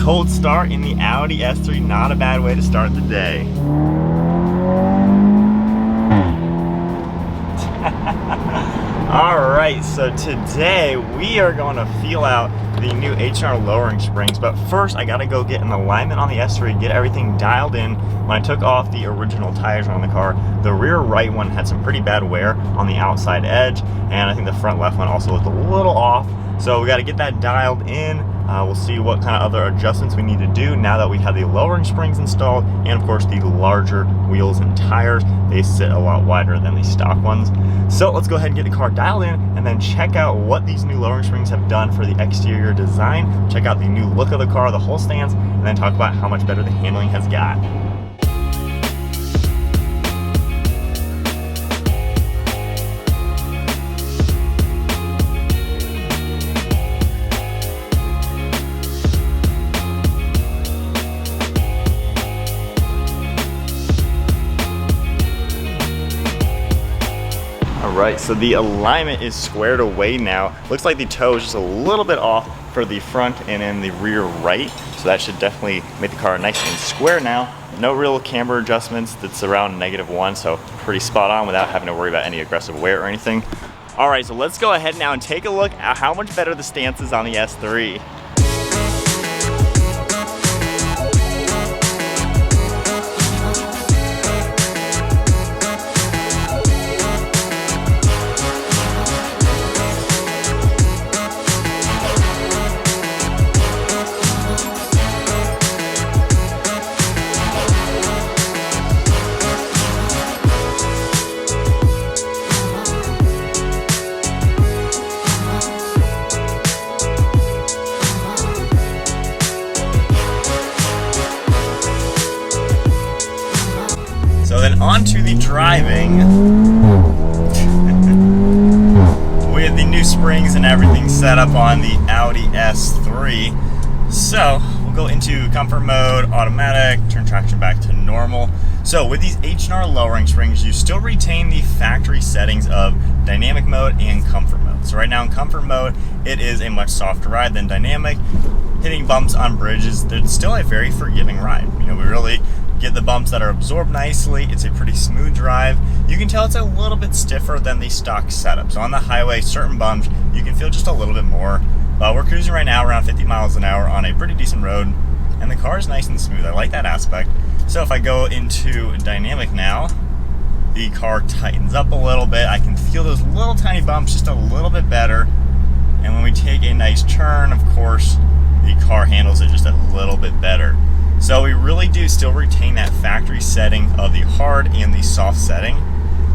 cold start in the Audi S3, not a bad way to start the day. Alright, so today we are going to feel out the new H&R lowering springs, but first I gotta go get an alignment on the S3, get everything dialed in. When I took off the original tires on the car, the rear right one had some pretty bad wear on the outside edge, and I think the front left one also looked a little off. So we got to get that dialed in. We'll see what kind of other adjustments we need to do now that we have the lowering springs installed, and of course the larger wheels and tires. They sit a lot wider than the stock ones. So let's go ahead and get the car dialed in and then check out what these new lowering springs have done for the exterior design, check out the new look of the car, the whole stance, and then talk about how much better the handling has got. Right, so the alignment is squared away now. Looks like the toe is just a little bit off for the front and in the rear right. So that should definitely make the car nice and square now. No real camber adjustments. That's around -1, so pretty spot on without having to worry about any aggressive wear or anything. All right, so let's go ahead now and take a look at how much better the stance is on the S3. So then on to the driving. With the new springs and everything set up on the Audi S3. So we'll go into comfort mode, automatic, turn traction back to normal. So with these H&R lowering springs, you still retain the factory settings of dynamic mode and comfort mode. So right now in comfort mode, it is a much softer ride than dynamic. Hitting bumps on bridges, it's still a very forgiving ride. You know, we really get the bumps that are absorbed nicely. It's a pretty smooth drive. You can tell it's a little bit stiffer than the stock setup. So on the highway, certain bumps, you can feel just a little bit more. But we're cruising right now around 50 miles an hour on a pretty decent road, and the car is nice and smooth. I like that aspect. So if I go into dynamic now, the car tightens up a little bit. I can feel those little tiny bumps just a little bit better. And when we take a nice turn, of course, the car handles it just a little bit better. So we really do still retain that factory setting of the hard and the soft setting.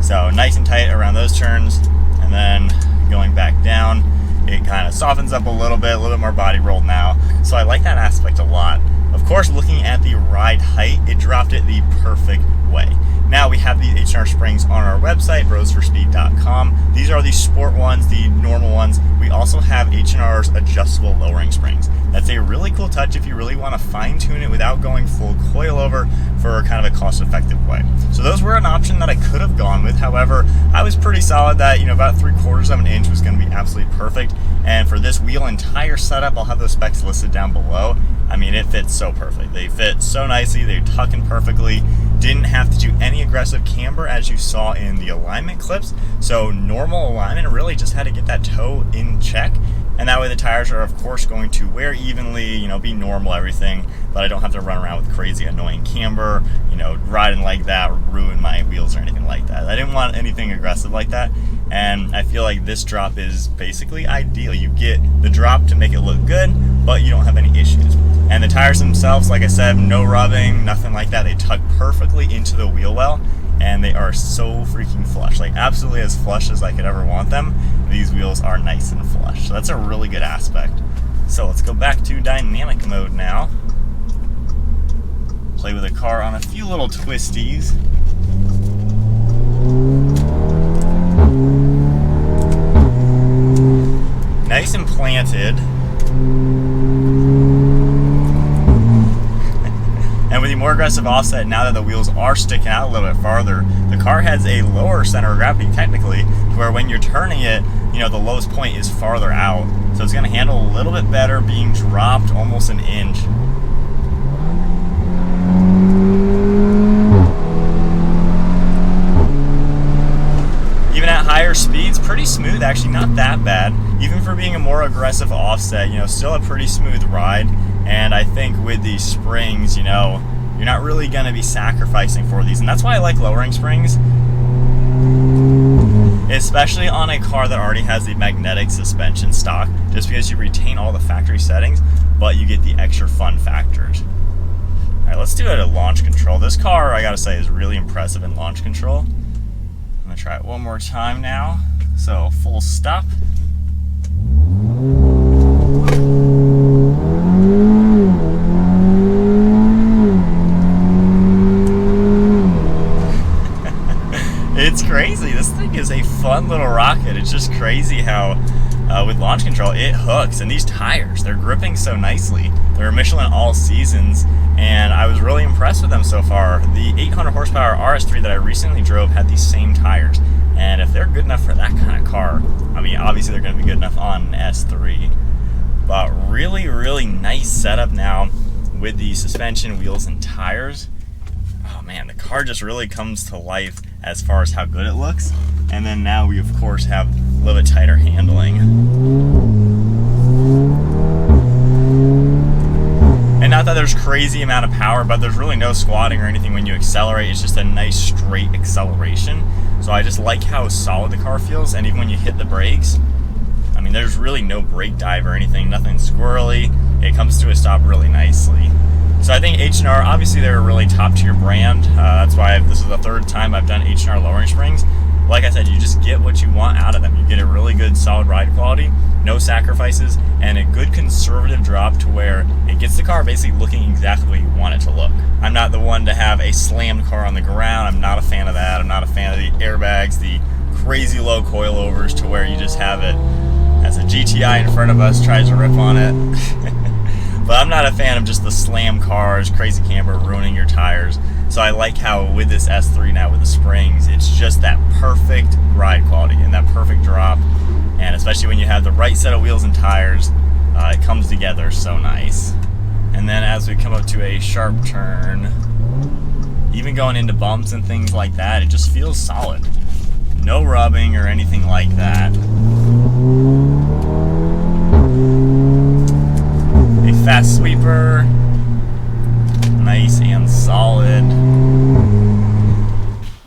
So nice and tight around those turns, and then going back down, it kind of softens up a little bit more body roll now. So I like that aspect a lot. Of course, looking at the ride height, it dropped it the perfect way. Now we have the H&R springs on our website, roseforspeed.com. These are the sport ones, the normal ones. We also have H&R's adjustable lowering springs. That's a really cool touch if you really want to fine tune it without going full coilover for kind of a cost-effective way. So those were an option that I could have gone with. However, I was pretty solid that, you know, about 3/4 of an inch was going to be absolutely perfect. And for this wheel and tire setup, I'll have those specs listed down below. I mean, it fits so perfect. They fit so nicely. They tuck in perfectly. Didn't have to do any aggressive camber as you saw in the alignment clips. So normal alignment, really just had to get that toe in check. And that way the tires are of course going to wear evenly, you know, be normal, everything, but I don't have to run around with crazy annoying camber, you know, riding like that, ruin my wheels or anything like that. I didn't want anything aggressive like that. And I feel like this drop is basically ideal. You get the drop to make it look good, but you don't have any issues. And the tires themselves, like I said, no rubbing, nothing like that. They tuck perfectly into the wheel well, and they are so freaking flush, like absolutely as flush as I could ever want them. These wheels are nice and flush, so that's a really good aspect. So let's go back to dynamic mode now. Play with the car on a few little twisties. Nice and planted. And with the more aggressive offset, now that the wheels are sticking out a little bit farther, the car has a lower center of gravity technically, to where when you're turning it, you know, the lowest point is farther out. So it's going to handle a little bit better being dropped almost an inch. actually not that bad. Even for being a more aggressive offset, you know, still a pretty smooth ride. And I think with these springs, you know, you're not really going to be sacrificing for these. And that's why I like lowering springs, especially on a car that already has the magnetic suspension stock, just because you retain all the factory settings, but you get the extra fun factors. All right, let's do it at launch control. This car, I gotta say, is really impressive in launch control. I'm gonna try it one more time now. So full stop. It's crazy. This thing is a fun little rocket. It's just crazy how with launch control it hooks, and these tires, they're gripping so nicely. They're Michelin all seasons, and I was really impressed with them so far. The 800 horsepower RS3 that I recently drove had these same tires, and if they're good enough for that kind of car, I mean, obviously they're going to be good enough on an S3. But really, really nice setup now with the suspension, wheels, and tires. Oh man, the car just really comes to life as far as how good it looks. And then now we of course have a little bit tighter handling. And not that there's crazy amount of power, but there's really no squatting or anything when you accelerate. It's just a nice straight acceleration. So I just like how solid the car feels, and even when you hit the brakes, I mean, there's really no brake dive or anything, nothing squirrely. It comes to a stop really nicely. So I think H&R, obviously they're a really top tier brand. That's why this is the third time I've done H&R lowering springs. Like I said, you just get what you want out of them. You get a really good solid ride quality, no sacrifices, and a good conservative drop to where it gets the car basically looking exactly what you want it to look. I'm not the one to have a slammed car on the ground. I'm not a fan of that. I'm not a fan of the airbags, the crazy low coilovers to where you just have it as a GTI in front of us tries to rip on it. But I'm not a fan of just the slam cars, crazy camber, ruining your tires. So I like how with this S3 now with the springs, it's just that perfect ride quality and that perfect drop. And especially when you have the right set of wheels and tires, it comes together so nice. And then as we come up to a sharp turn, even going into bumps and things like that, it just feels solid. No rubbing or anything like that. Fast sweeper, nice and solid.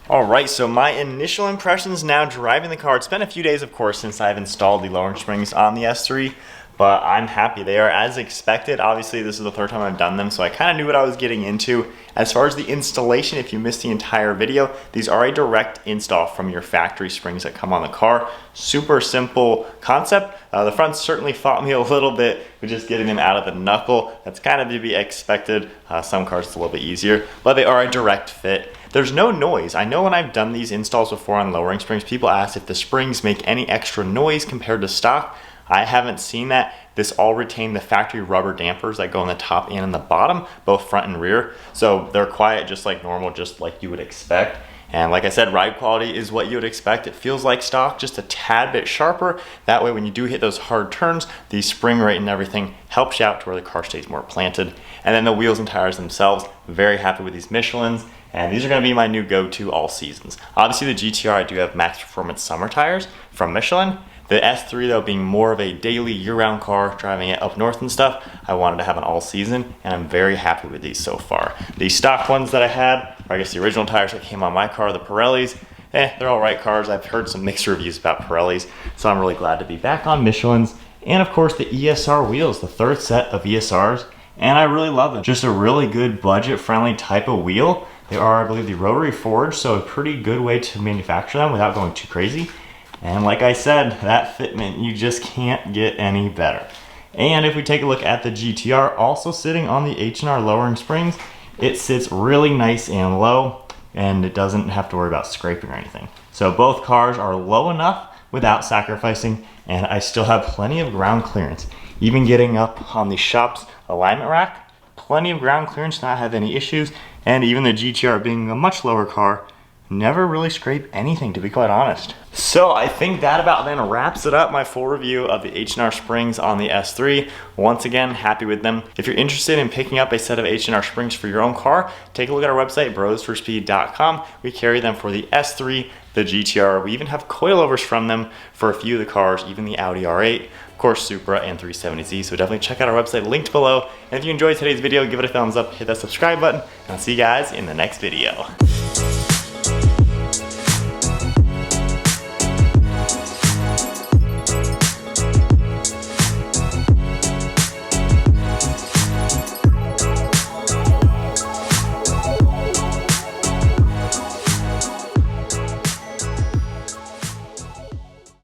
Alright, so my initial impressions now driving the car. It's been a few days, of course, since I've installed the lowering springs on the S3, but I'm happy. They are as expected. Obviously, this is the third time I've done them, so I kind of knew what I was getting into. As far as the installation, if you missed the entire video, these are a direct install from your factory springs that come on the car. Super simple concept. The front certainly fought me a little bit with just getting them out of the knuckle. That's kind of to be expected. Some cars it's a little bit easier, but they are a direct fit. There's no noise. I know when I've done these installs before on lowering springs, people ask if the springs make any extra noise compared to stock. I haven't seen that. This all retain the factory rubber dampers that go on the top and in the bottom, both front and rear. So they're quiet just like normal, just like you would expect. And like I said, ride quality is what you would expect. It feels like stock, just a tad bit sharper. That way when you do hit those hard turns, the spring rate and everything helps you out to where the car stays more planted. And then the wheels and tires themselves, very happy with these Michelins. And these are going to be my new go-to all seasons. Obviously the GTR, I do have max performance summer tires from Michelin. The S3 though, being more of a daily year-round car, driving it up north and stuff, I wanted to have an all-season, and I'm very happy with these so far. The stock ones that I had, or I guess the original tires that came on my car, the Pirellis, they're all right cars. I've heard some mixed reviews about Pirellis, so I'm really glad to be back on Michelin's. And of course the ESR wheels, the third set of ESRs, and I really love them. Just a really good budget-friendly type of wheel. They are, I believe, the rotary forged, so a pretty good way to manufacture them without going too crazy. And like I said, that fitment, you just can't get any better. And if we take a look at the GTR, also sitting on the H&R lowering springs, it sits really nice and low, and it doesn't have to worry about scraping or anything. So both cars are low enough without sacrificing, and I still have plenty of ground clearance. Even getting up on the shop's alignment rack, plenty of ground clearance, not have any issues. And even the GTR being a much lower car, never really scrape anything, to be quite honest. So I think that about then wraps it up, my full review of the H&R springs on the S3. Once again, happy with them. If you're interested in picking up a set of H&R springs for your own car, take a look at our website, brosforspeed.com. We carry them for the S3, the GTR. We even have coilovers from them for a few of the cars, even the Audi R8, of course Supra and 370Z. So definitely check out our website linked below. And if you enjoyed today's video, give it a thumbs up, hit that subscribe button, and I'll see you guys in the next video.